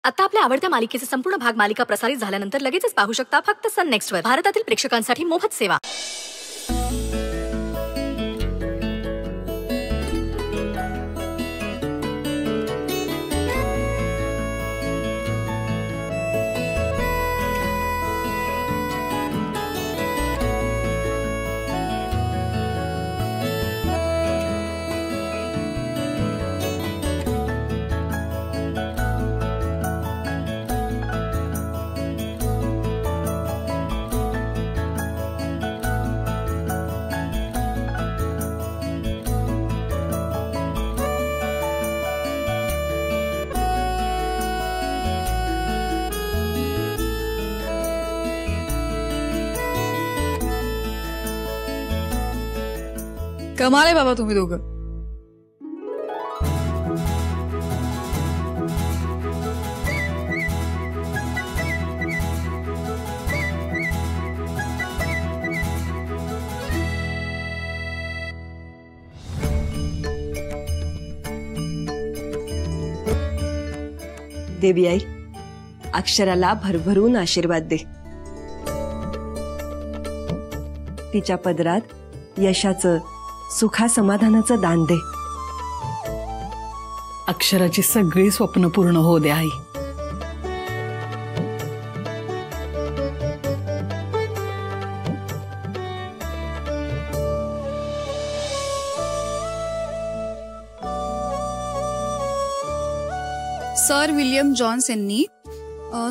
आता आपल्या आवडत्या मालिकेचे संपूर्ण भाग मालिका प्रसारित झाल्यानंतर लगेचच पाहू शकता फक्त सन नेक्स्ट वर. भारतातील प्रेक्षकांसाठी मोफत सेवा. कमाल आहे बाबा तुम्ही दोघं. देवी आई, अक्षराला भरभरून आशीर्वाद दे. तिच्या पदरात यशाचं सुखा समाधानाचं दान दे. अक्षराची सगळी स्वप्न पूर्ण होऊ दे आई. सर विल्यम जॉन्स यांनी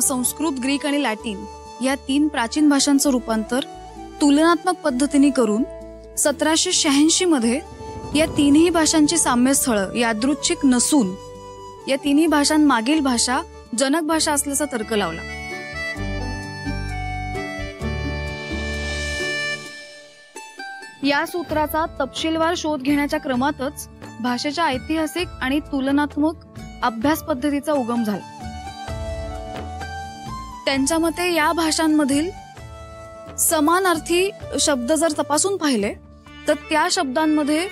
संस्कृत, ग्रीक आणि लॅटिन या 3 प्राचीन भाषांचं रूपांतर तुलनात्मक पद्धतीने करून 1786 मध्ये या 3ही भाषांची साम्यस्थळं यादृच्छिक नसून या 3ही भाषांमागील भाषा जनक भाषा असल्याचा तर्क लावला. या सूत्राचा तपशीलवार शोध घेण्याच्या क्रमातच भाषेच्या ऐतिहासिक आणि तुलनात्मक अभ्यास पद्धतीचा उगम झाला. त्यांच्या मते या भाषांमधील समानार्थी शब्द जर तपासून पाहिले तर त्या शब्दांमध्ये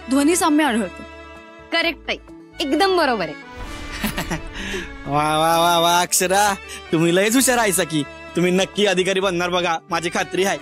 ध्वनी साम्य आढळतं. करेक्ट आहे, एकदम बरोबर आहे. वा वा वा वा अक्षरा, तुम्ही लयच हुशार आहेसा की. तुम्ही नक्की अधिकारी बनणार बघा, माझी खात्री आहे.